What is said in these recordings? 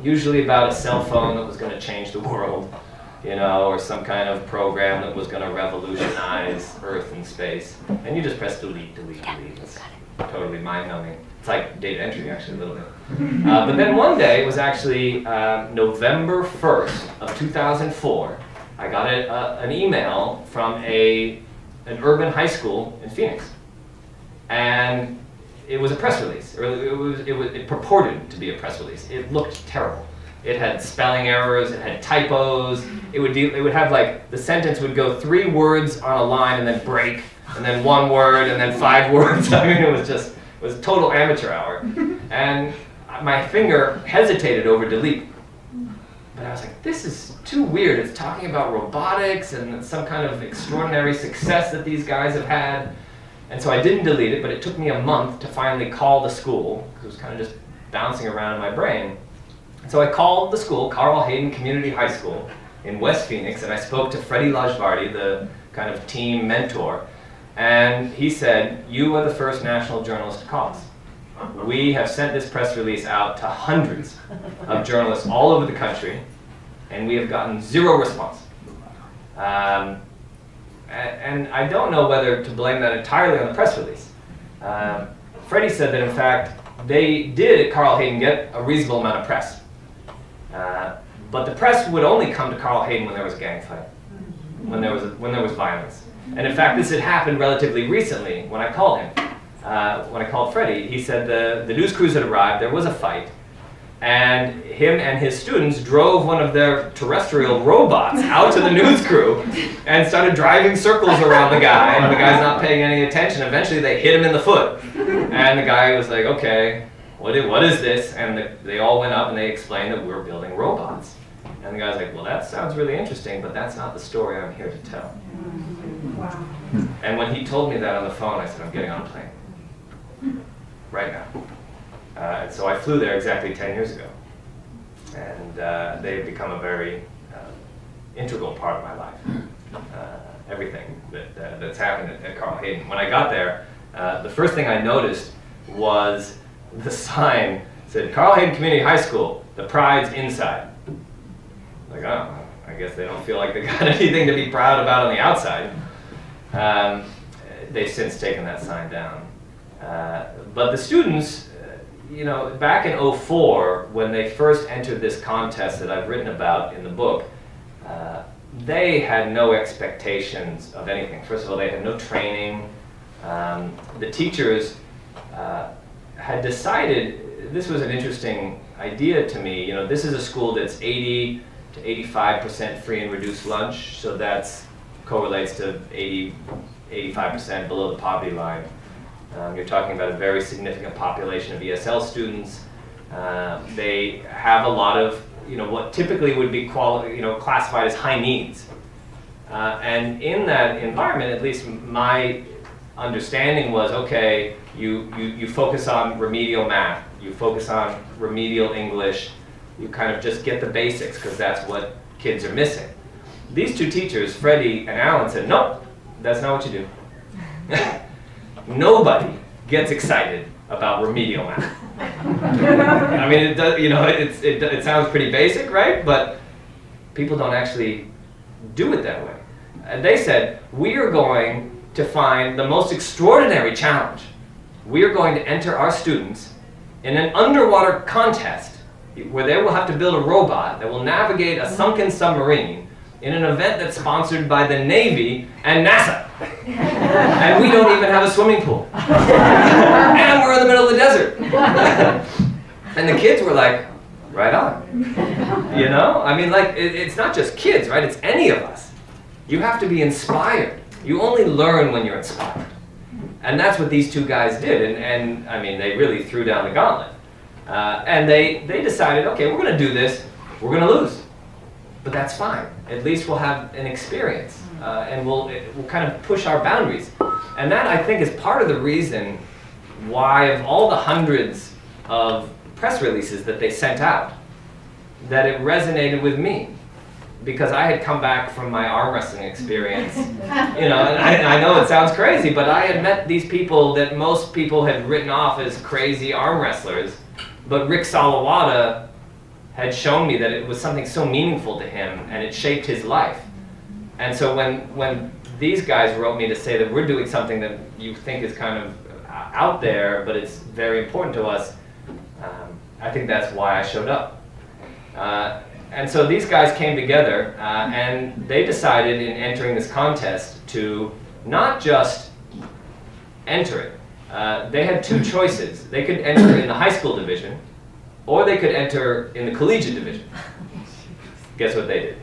Usually about a cell phone that was going to change the world, you know, or some kind of program that was going to revolutionize Earth and space. And you just press delete, delete, delete. It's totally mind-numbing. It's like data entry, actually, a little bit. But then one day, it was actually November 1st of 2004, I got an email from an urban high school in Phoenix. And it was a press release, or it purported to be a press release. It looked terrible. It had spelling errors, it had typos. It would have like, the sentence would go 3 words on a line and then break, and then 1 word, and then 5 words. I mean, it was total amateur hour. And my finger hesitated over delete. But I was like, this is too weird. It's talking about robotics and some kind of extraordinary success that these guys have had. And so I didn't delete it, but it took me a month to finally call the school, because it was kind of just bouncing around in my brain. And so I called the school, Carl Hayden Community High School in West Phoenix, and I spoke to Freddie Lajvardi, the kind of team mentor. And he said, you are the first national journalist to call us. We have sent this press release out to hundreds of journalists all over the country, and we have gotten 0 response. And I don't know whether to blame that entirely on the press release. Freddie said that, in fact, they did at Carl Hayden get a reasonable amount of press. But the press would only come to Carl Hayden when there was a gang fight, when there was violence. And in fact, this had happened relatively recently when I called him. When I called Freddie, he said the news crews had arrived, there was a fight, and him and his students drove one of their terrestrial robots out to the news crew and started driving circles around the guy, and the guy's not paying any attention. Eventually they hit him in the foot, and the guy was like, okay, what is this? And they all went up and they explained that we're building robots. And the guy's like, well, that sounds really interesting, but that's not the story I'm here to tell. Wow. And when he told me that on the phone, I said, I'm getting on a plane right now. And so I flew there exactly 10 years ago. And they've become a very integral part of my life. Everything that's happened at Carl Hayden. When I got there, the first thing I noticed was the sign said, Carl Hayden Community High School, the pride's inside. Like, oh, I guess they don't feel like they got anything to be proud about on the outside. They've since taken that sign down. But the students, you know, back in '04, when they first entered this contest that I've written about in the book, they had no expectations of anything. First of all, they had no training. The teachers had decided, this was an interesting idea to me, you know, this is a school that's 80 to 85% free and reduced lunch, so that's correlates to 85% below the poverty line. You're talking about a very significant population of ESL students. They have a lot of, you know, what typically would be classified as high needs. And in that environment, at least my understanding was, okay, you focus on remedial math, you focus on remedial English, you kind of just get the basics because that's what kids are missing. These two teachers, Freddie and Alan, said, nope, that's not what you do. Nobody gets excited about remedial math. I mean, it does, you know, it sounds pretty basic, right? But people don't actually do it that way. And they said, we are going to find the most extraordinary challenge. We are going to enter our students in an underwater contest where they will have to build a robot that will navigate a sunken submarine in an event that's sponsored by the Navy and NASA. And we don't even have a swimming pool. And we're in the middle of the desert. And the kids were like, right on. You know? I mean, like, it's not just kids, right? It's any of us. You have to be inspired. You only learn when you're inspired. And that's what these two guys did. And I mean, they really threw down the gauntlet. And they decided, okay, we're going to do this. We're going to lose. But that's fine. At least we'll have an experience. And we'll kind of push our boundaries. And that, I think, is part of the reason why, of all the hundreds of press releases that they sent out, that it resonated with me. Because I had come back from my arm wrestling experience, you know, and I know it sounds crazy, but I had met these people that most people had written off as crazy arm wrestlers. But Rick Salawada had shown me that it was something so meaningful to him, and it shaped his life. And so when these guys wrote me to say that we're doing something that you think is kind of out there, but it's very important to us, I think that's why I showed up. And so these guys came together, and they decided in entering this contest to not just enter it. They had two choices. They could enter in the high school division, or they could enter in the collegiate division. Guess what they did?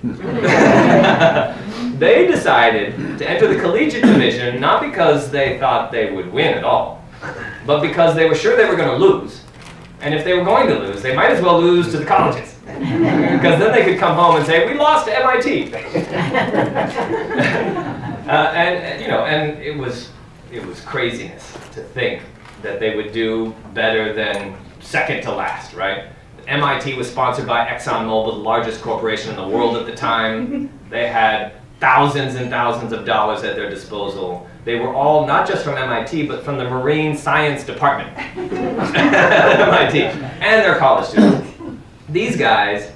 They decided to enter the collegiate division not because they thought they would win at all, but because they were sure they were going to lose. And if they were going to lose, they might as well lose to the colleges. Because then they could come home and say, we lost to MIT. And you know, and it was craziness to think that they would do better than second to last, right? MIT was sponsored by ExxonMobil, the largest corporation in the world at the time. They had thousands and thousands of dollars at their disposal. They were all not just from MIT, but from the Marine Science Department at MIT, and their college students. These guys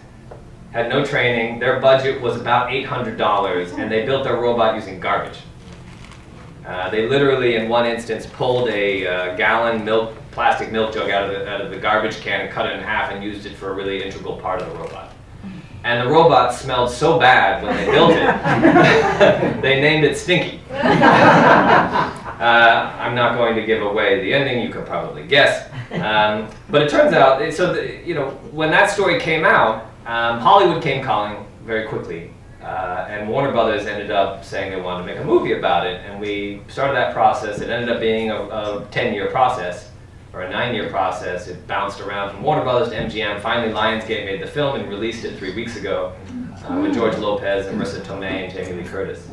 had no training. Their budget was about $800, and they built their robot using garbage. They literally, in one instance, pulled a gallon plastic milk jug out of the garbage can and cut it in half and used it for a really integral part of the robot. And the robot smelled so bad when they built it, they named it Stinky. I'm not going to give away the ending, you could probably guess. But it turns out, you know, when that story came out, Hollywood came calling very quickly. And Warner Brothers ended up saying they wanted to make a movie about it, and we started that process. It ended up being a 10-year process, or a 9-year process. It bounced around from Warner Brothers to MGM. Finally, Lionsgate made the film and released it 3 weeks ago with George Lopez and Marissa Tomei and Jamie Lee Curtis,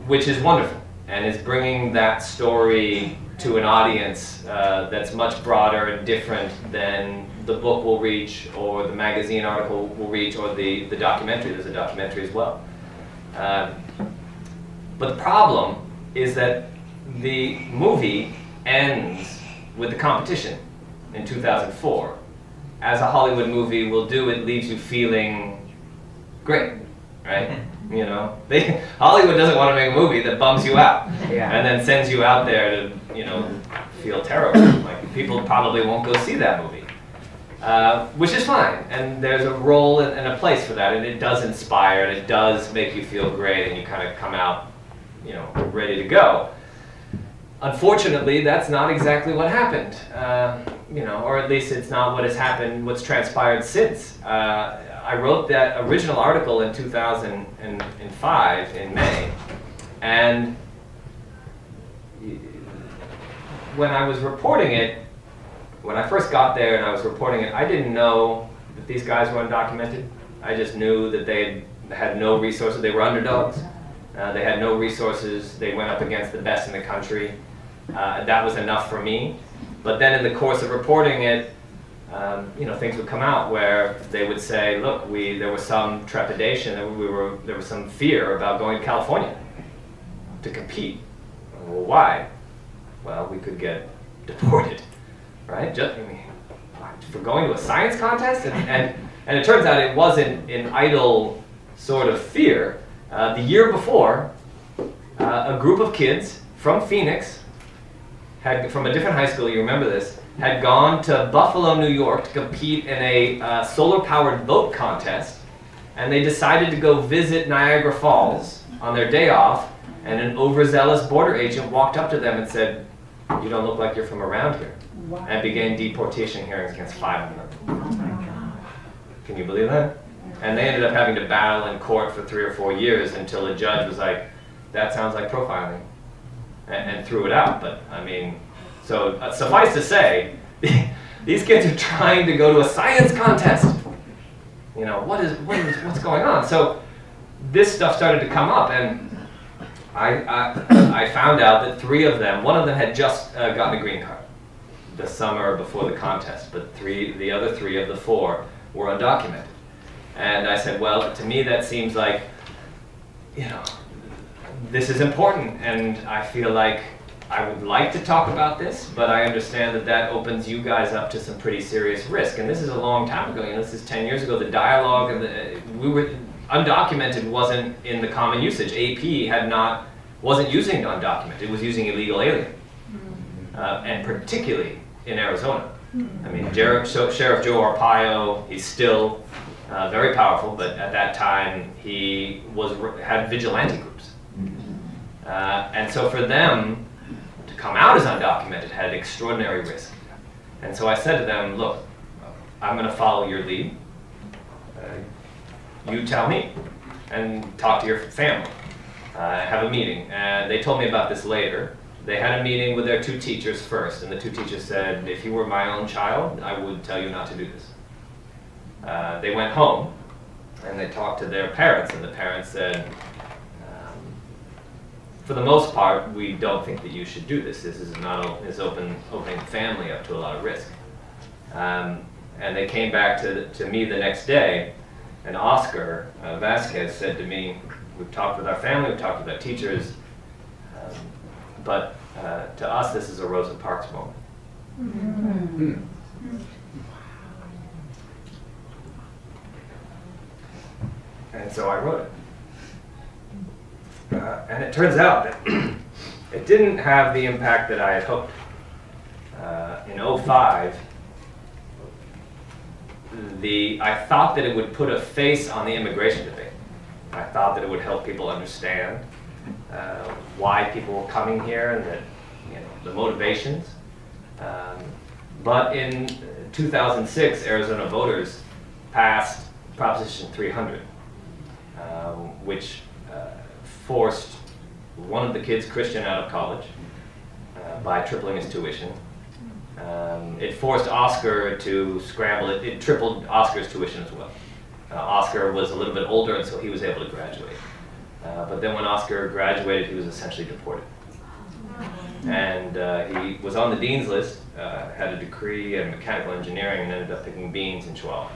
which is wonderful, and is bringing that story to an audience that's much broader and different than the book will reach, or the magazine article will reach, or the documentary. There's a documentary as well. But the problem is that the movie ends with the competition in 2004. As a Hollywood movie will do, it leaves you feeling great, right? You know, Hollywood doesn't want to make a movie that bums you out, and then sends you out there to, you know, feel terrible. Like, people probably won't go see that movie. Which is fine, and there's a role and a place for that, and it does inspire, and it does make you feel great, and you kind of come out, you know, ready to go. Unfortunately, that's not exactly what happened, you know, or at least it's not what has happened, what's transpired since. I wrote that original article in 2005, in May, and when I was reporting it, when I first got there and I was reporting it, I didn't know that these guys were undocumented. I just knew that they had no resources. They were underdogs. They had no resources. They went up against the best in the country. That was enough for me. But then in the course of reporting it, you know, things would come out where they would say, look, there was some trepidation, there was some fear about going to California to compete. Well, why? Well, we could get deported. Right? Just, I mean, for going to a science contest? And it turns out it wasn't an idle sort of fear. The year before, a group of kids from Phoenix, from a different high school, you remember this, had gone to Buffalo, New York to compete in a solar-powered boat contest, and they decided to go visit Niagara Falls on their day off, and an overzealous border agent walked up to them and said, "You don't look like you're from around here." Wow. And began deportation hearings against 5 of them. Oh my God. Can you believe that? And they ended up having to battle in court for 3 or 4 years until a judge was like, that sounds like profiling, and threw it out. But I mean, so suffice to say, these kids are trying to go to a science contest. You know, what's going on? So this stuff started to come up, and I found out that 3 of them, one of them had just gotten a green card the summer before the contest, but the other 3 of the 4 were undocumented. And I said, well, to me that seems like, you know, this is important, and I feel like I would like to talk about this, but I understand that that opens you guys up to some pretty serious risk. And this is a long time ago. You know, this is 10 years ago. The dialogue and undocumented wasn't in the common usage. AP wasn't using undocumented. It was using illegal alien, and particularly in Arizona. I mean, Sheriff Joe Arpaio, he's still very powerful, but at that time he had vigilante groups, and so for them to come out as undocumented had extraordinary risk. And so I said to them, look, I'm going to follow your lead. You tell me, and talk to your family. Have a meeting. And they told me about this later. They had a meeting with their 2 teachers first, and the 2 teachers said, if you were my own child, I would tell you not to do this. They went home, and they talked to their parents, and the parents said, for the most part, we don't think that you should do this. This is opening the family up to a lot of risk. And they came back to me the next day, and Oscar Vasquez said to me, we've talked with our family, we've talked with our teachers, but to us this is a Rosa Parks moment. Mm-hmm. And so I wrote it. And it turns out that it didn't have the impact that I had hoped. In '05, I thought that it would put a face on the immigration debate. I thought that it would help people understand why people were coming here and that, the motivations. But in 2006, Arizona voters passed Proposition 300, which forced one of the kids, Christian, out of college by tripling his tuition. It forced Oscar to scramble. It tripled Oscar's tuition as well. Oscar was a little bit older, and so he was able to graduate. But then when Oscar graduated, he was essentially deported. And he was on the dean's list, had a degree in mechanical engineering, and ended up picking beans in Chihuahua.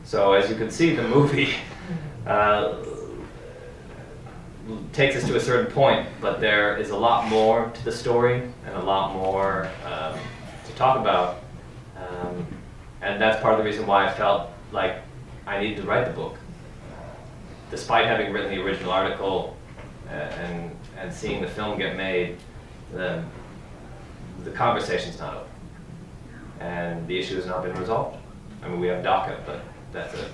So as you can see, the movie takes us to a certain point, but there is a lot more to the story and a lot more to talk about. And that's part of the reason why I felt like I needed to write the book. Despite having written the original article and seeing the film get made, the conversation's not over. And the issue has not been resolved. I mean, we have DACA, but that's a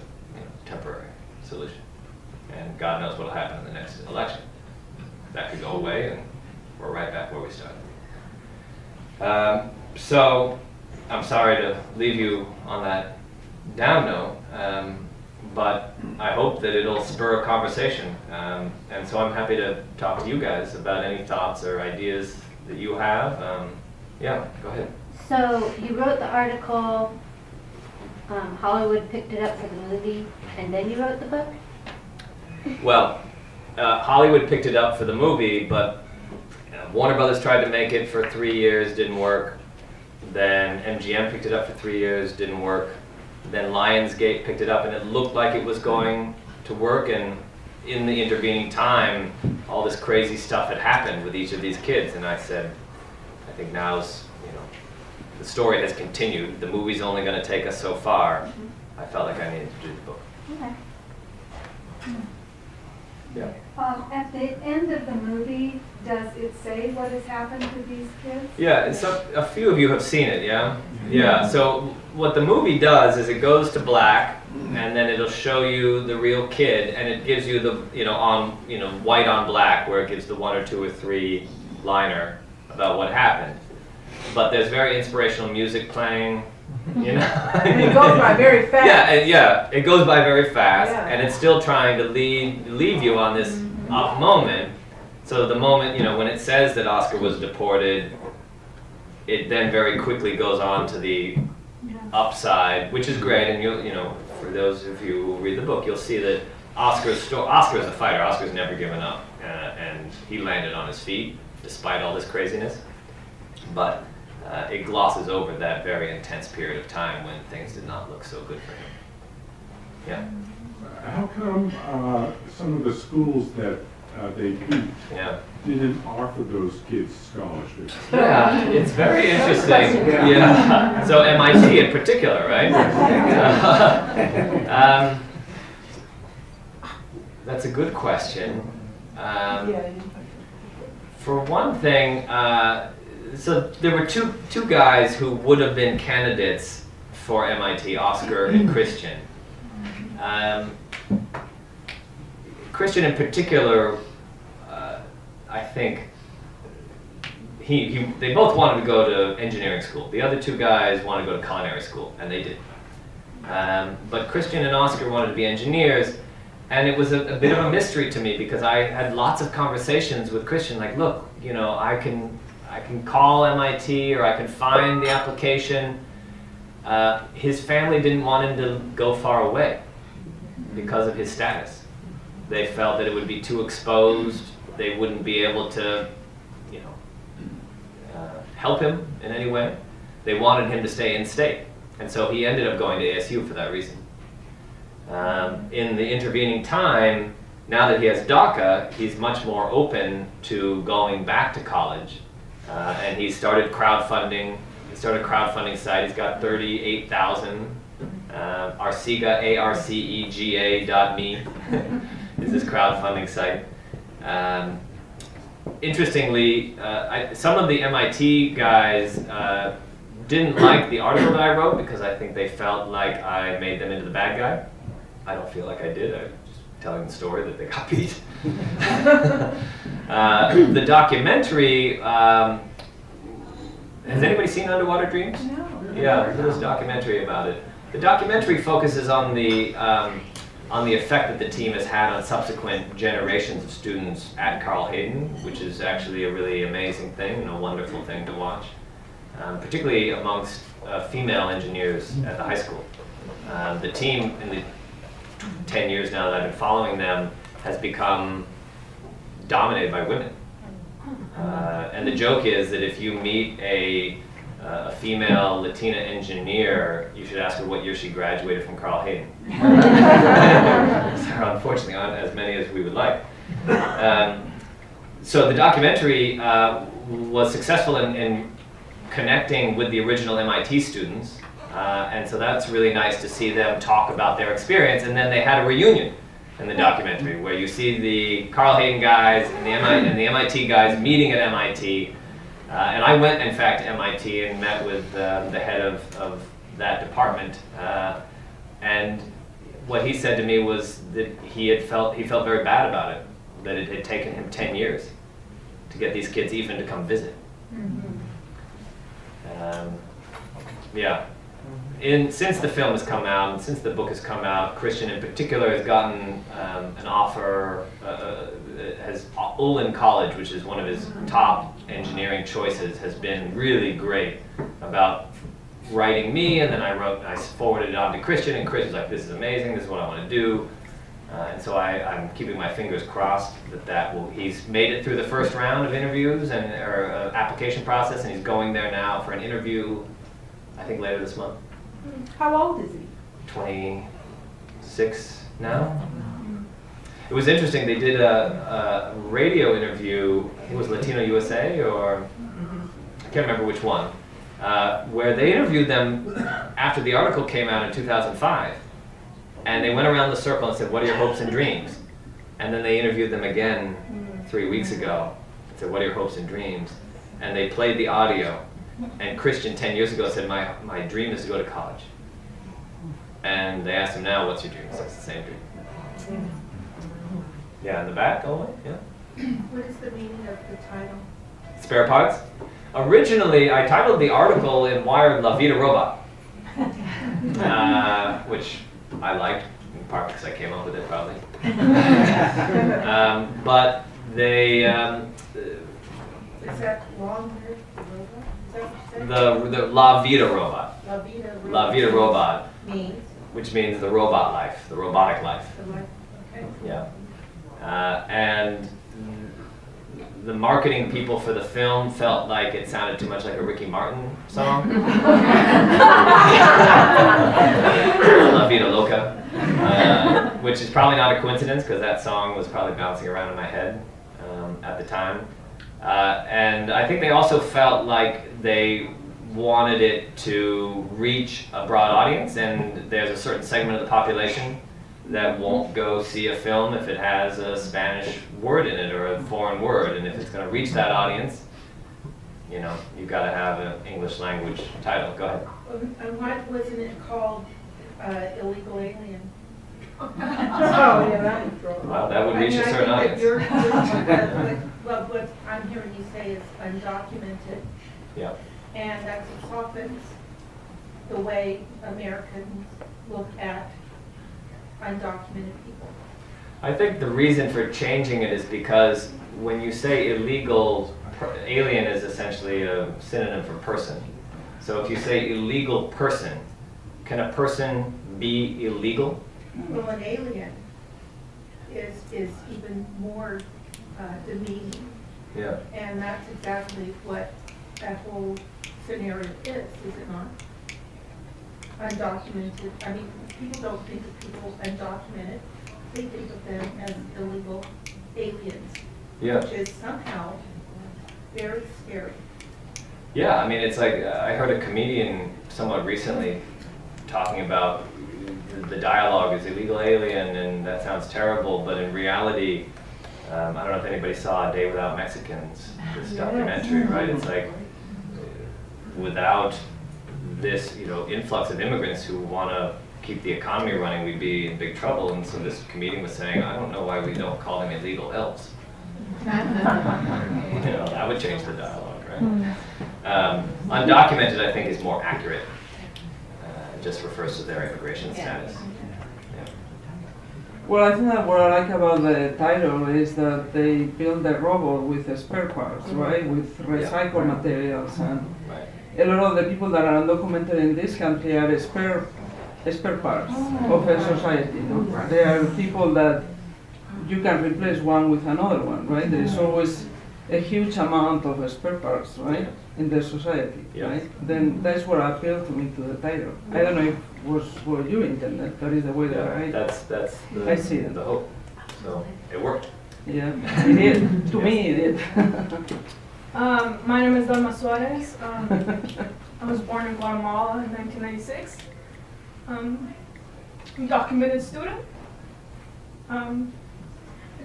temporary solution. And God knows what will happen in the next election. That could go away, and we're right back where we started. So I'm sorry to leave you on that down note, but I hope that it'll spur a conversation. And so I'm happy to talk to you guys about any thoughts or ideas that you have. Yeah, go ahead. So you wrote the article, Hollywood picked it up for the movie, and then you wrote the book? Well, Hollywood picked it up for the movie, but Warner Brothers tried to make it for 3 years, didn't work. Then MGM picked it up for 3 years, didn't work. Then Lionsgate picked it up, and it looked like it was going to work. And in the intervening time, all this crazy stuff had happened with each of these kids. And I said, I think now's, the story has continued. The movie's only going to take us so far. Mm-hmm. I felt like I needed to do the book. Okay. Yeah. At the end of the movie, does it say what has happened to these kids? Yeah, a few of you have seen it, yeah? Yeah, so what the movie does is it goes to black, and then it'll show you the real kid, and it gives you the, white on black, where it gives the 1 or 2 or 3 liner about what happened. But there's very inspirational music playing, And it goes by very fast. Yeah, it goes by very fast, and it's still trying to leave you on this up moment. So the moment, when it says that Oscar was deported, it then very quickly goes on to the upside, which is great. And for those of you who read the book, you'll see that Oscar is a fighter. Oscar's never given up, and he landed on his feet despite all this craziness. But it glosses over that very intense period of time when things did not look so good for him. Yeah. How come some of the schools that they peaked, Yeah. didn't offer those kids scholarships. Yeah, it's very interesting. Yeah. So MIT in particular, right? That's a good question. For one thing, so there were two guys who would have been candidates for MIT, Oscar and Christian. Christian in particular, I think, they both wanted to go to engineering school. The other two guys wanted to go to culinary school, and they did. But Christian and Oscar wanted to be engineers, and it was a bit of a mystery to me because I had lots of conversations with Christian, like, look, you know, I can call MIT or I can find the application. His family didn't want him to go far away because of his status. They felt that it would be too exposed. They wouldn't be able to, you know, help him in any way. They wanted him to stay in state. And so he ended up going to ASU for that reason. In the intervening time, now that he has DACA, he's much more open to going back to college. And he started crowdfunding. He started a crowdfunding site. He's got 38,000. Arcega, arcega.me is this crowdfunding site. Interestingly, some of the MIT guys didn't like the article that I wrote because I think they felt like I made them into the bad guy. I don't feel like I did. I'm just telling the story that they got beat. The documentary, has anybody seen Underwater Dreams? No. Yeah, there's a documentary about it. The documentary focuses on the effect that the team has had on subsequent generations of students at Carl Hayden, which is actually a really amazing thing and a wonderful thing to watch, particularly amongst female engineers at the high school. The team, in the 10 years now that I've been following them, has become dominated by women. And the joke is that if you meet a female Latina engineer, you should ask her what year she graduated from Carl Hayden. There unfortunately aren't as many as we would like. So the documentary was successful in connecting with the original MIT students, and so that's really nice to see them talk about their experience. And then they had a reunion in the documentary where you see the Carl Hayden guys and the MIT guys meeting at MIT. And I went, in fact, to MIT and met with the head of that department. And what he said to me was that he felt very bad about it, that it had taken him 10 years to get these kids even to come visit. Yeah. Since the film has come out, and since the book has come out, Christian in particular has gotten an offer, Olin College, which is one of his top engineering choices, has been really great about writing me, and then I forwarded it on to Christian, and Christian's like, this is amazing, this is what I want to do. And so I'm keeping my fingers crossed he's made it through the first round of interviews or application process, and he's going there now for an interview, I think later this month. How old is he? 26 now. It was interesting, they did a radio interview, I think it was Latino USA, or I can't remember which one, where they interviewed them after the article came out in 2005. And they went around the circle and said, what are your hopes and dreams? And then they interviewed them again 3 weeks ago and said, what are your hopes and dreams? And they played the audio. And Christian 10 years ago said, my dream is to go to college. And they asked him now, what's your dream? So it's the same dream. Yeah, in the back, all the way, yeah. What is the meaning of the title? Spare parts? Originally, I titled the article in Wired La Vida Robot, which I liked, in part because I came up with it, probably. But they... Is that long word? The La Vida Robot. La Vida Robot. La Vida Robot. Means? Which means the robot life, the robotic life. Okay. Yeah. And the marketing people for the film felt like it sounded too much like a Ricky Martin song. La Vida Loca. Which is probably not a coincidence because that song was probably bouncing around in my head at the time. And I think they also felt like they wanted it to reach a broad audience, and there's a certain segment of the population that won't go see a film if it has a Spanish word in it or a foreign word, and if it's going to reach that audience, you know, you've got to have an English language title. Go ahead. And why wasn't it called Illegal Alien? Oh, yeah, that would throw it. Well, that would reach a certain I audience. think that well, what I'm hearing you say is undocumented, Yeah. and that softens the way Americans look at undocumented people. I think the reason for changing it is because when you say illegal, alien is essentially a synonym for person. So if you say illegal person, can a person be illegal? Well, an alien is even more demeaning, Yeah. and that's exactly what that whole scenario is it not? Undocumented, I mean, people don't think of people undocumented, they think of them as illegal aliens, Yeah. which is somehow very scary. Yeah, I mean, it's like, I heard a comedian somewhat recently talking about the dialogue is illegal alien, and that sounds terrible, but in reality, I don't know if anybody saw A Day Without Mexicans, this documentary, right? It's like, without this, you know, influx of immigrants who want to keep the economy running, we'd be in big trouble. And so this comedian was saying, I don't know why we don't call them illegal elves. You know, that would change the dialogue, right? Undocumented, I think, is more accurate. It just refers to their immigration status. Yeah. Well, I think that what I like about the title is that they build a robot with spare parts, right? With recycled materials, and Right. a lot of the people that are undocumented in this country are spare parts of a society. No? They are people that you can replace one with another one, right? There is always a huge amount of spare parts, right, in the society, Yeah. right? Then that's what appealed to me to the title. I don't know if it was what you intended. That is the way that I That's I see it. the hope. So it worked. Yeah, it did. To me, it did. My name is Dalma Suarez. I was born in Guatemala in 1996. I'm a documented student. I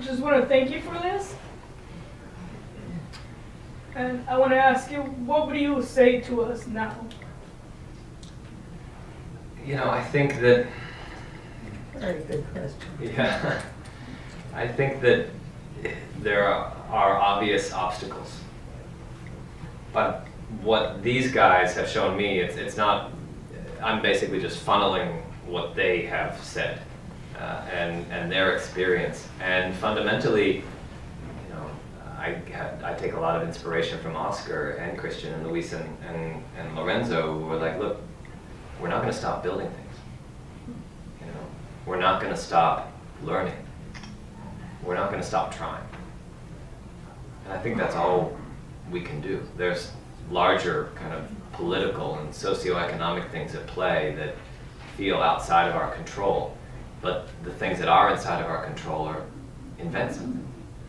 just want to thank you for this. And I want to ask you, what would you say to us now? You know, I think that, Very good question. yeah, I think that there are obvious obstacles. But what these guys have shown me, it's not, I'm basically just funneling what they have said and their experience. And fundamentally, you know, I take a lot of inspiration from Oscar and Christian and Luis and Lorenzo, who were like, look, we're not going to stop building things. You know, we're not going to stop learning. We're not going to stop trying. And I think that's all we can do. There's larger kind of political and socioeconomic things at play that feel outside of our control. But the things that are inside of our control are invent something,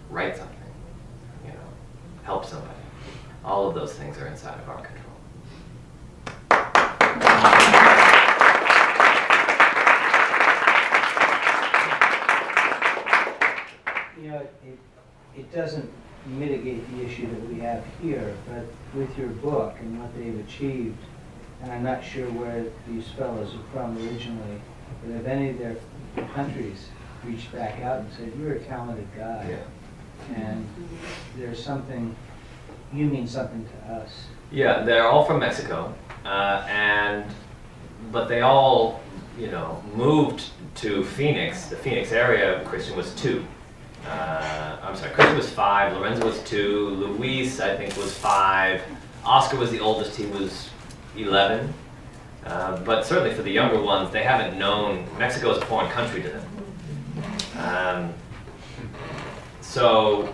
write something, you know, help somebody. All of those things are inside of our control. You know, it doesn't mitigate the issue that we have here, but with your book and what they've achieved, and I'm not sure where these fellows are from originally, but if any of their countries reached back out and said, you're a talented guy, Yeah. and there's something, you mean something to us. Yeah, they're all from Mexico, but they all, you know, moved to Phoenix, the Phoenix area. Christian was 2. I'm sorry, Christian was 5, Lorenzo was 2, Luis, I think, was 5, Oscar was the oldest, he was 11. But certainly for the younger ones, they haven't known, Mexico is a foreign country to them. So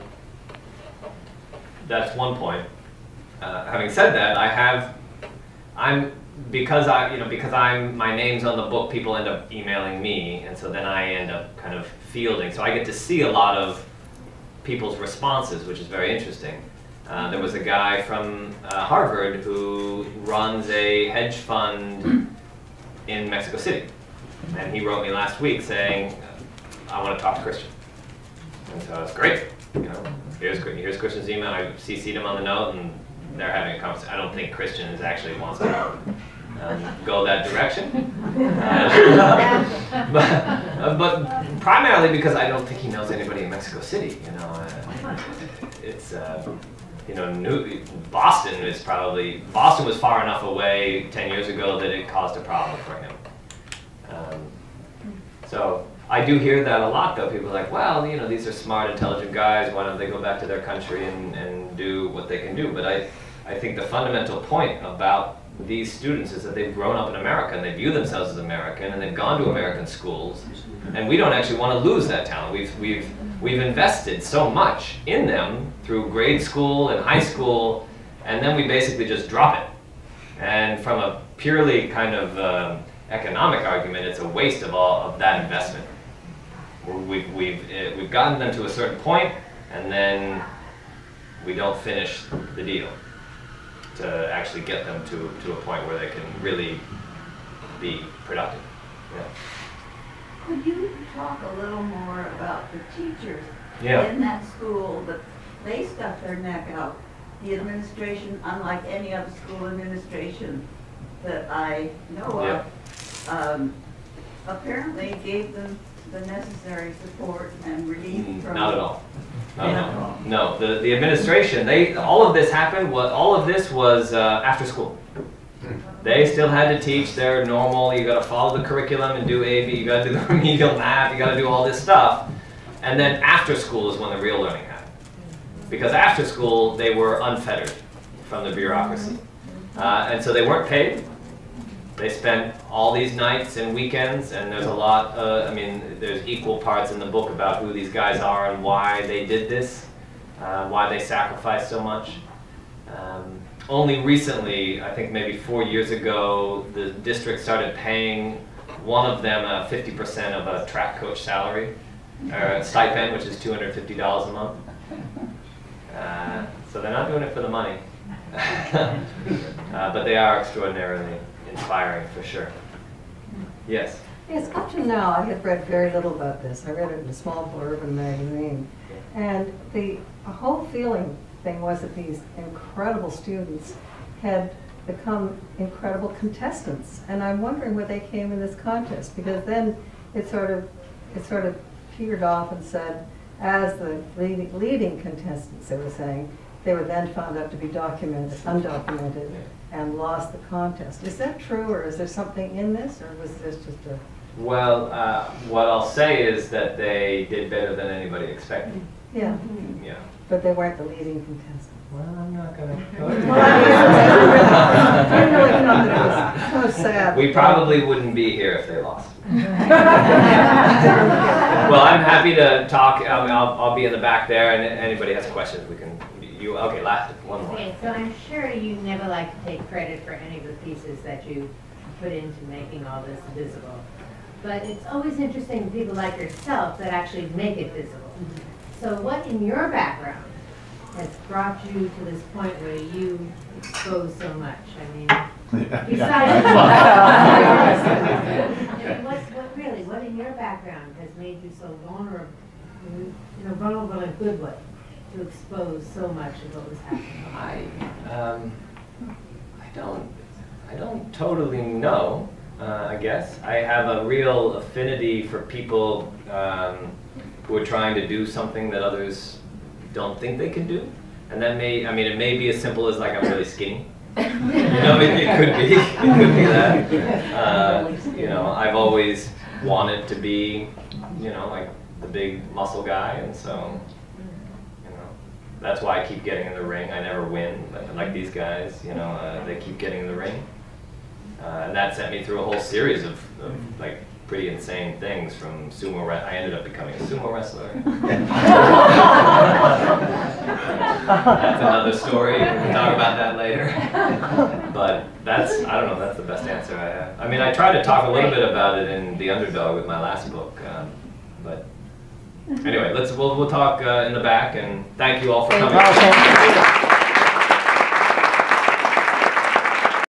that's one point. Having said that, because my name's on the book, people end up emailing me, and so then I end up kind of fielding. So I get to see a lot of people's responses, which is very interesting. There was a guy from Harvard who runs a hedge fund in Mexico City. And he wrote me last week saying, I want to talk to Christian. And so it's great. You know, here's Christian's email. I CC'd him on the note, and they're having a conversation. I don't think Christian actually wants to go that direction. But primarily because I don't think he knows anybody in Mexico City. You know, it's you know, Boston is probably, Boston was far enough away 10 years ago that it caused a problem for him. So I do hear that a lot, though. People are like, well, you know, these are smart, intelligent guys. Why don't they go back to their country and do what they can do? But I think the fundamental point about these students is that they've grown up in America and they view themselves as American and they've gone to American schools, and we don't actually want to lose that talent. We've invested so much in them through grade school and high school, and then we basically just drop it. And from a purely kind of economic argument, it's a waste of all of that investment. We've gotten them to a certain point, and then we don't finish the deal to actually get them to a point where they can really be productive. Yeah. Could you talk a little more about the teachers Yeah. in that school that they stuck their neck out? The administration, unlike any other school administration that I know Yeah. of, apparently gave them the necessary support and relief from... Not at all. Not at all. No, the administration, all of this happened, all of this was after school. They still had to teach their normal, you gotta follow the curriculum and do A, B, you gotta do the remedial math, you gotta do all this stuff. And then after school is when the real learning happened. Because after school, they were unfettered from the bureaucracy. And so they weren't paid. They spent all these nights and weekends, and there's a lot, I mean, there's equal parts in the book about who these guys are and why they did this, why they sacrificed so much. Only recently, I think maybe 4 years ago, the district started paying one of them 50% of a track coach salary, or stipend, which is $250 a month. So they're not doing it for the money, but they are extraordinarily inspiring for sure. Yes? Yes, up to now I had read very little about this. I read it in a small blurb in a magazine. And the whole feeling thing was that these incredible students had become incredible contestants. And I'm wondering where they came in this contest, because then it sort of petered off and said, as the leading contestants, they were saying, they were then found out to be undocumented, and lost the contest. Is that true, or is there something in this, or was this just a... Well, what I'll say is that they did better than anybody expected. Yeah. Yeah. But they weren't the leading contestant. Well, I'm not going to go Well, I really thought that it was so sad. We probably wouldn't be here if they lost. Well, I'm happy to talk. I'll be in the back there, and anybody has questions, we can... Okay, last one more. Okay, so I'm sure you never like to take credit for any of the pieces that you put into making all this visible. But it's always interesting to people like yourself that actually make it visible. So what in your background has brought you to this point where you expose so much? I mean, besides... what in your background has made you so vulnerable, vulnerable in a good way, to expose so much of what was happening? I don't totally know. I guess I have a real affinity for people who are trying to do something that others don't think they can do, and that it may be as simple as like I'm really skinny. It could be that. I've always wanted to be, like the big muscle guy, and so. That's why I keep getting in the ring. I never win, but like these guys, they keep getting in the ring. And that sent me through a whole series of like pretty insane things, from sumo wrestling. I ended up becoming a sumo wrestler. That's another story. We can talk about that later. But I don't know, that's the best answer I have. I mean, I tried to talk a little bit about it in The Underdog with my last book, but Anyway, we'll talk in the back, and thank you all for coming. Thank you.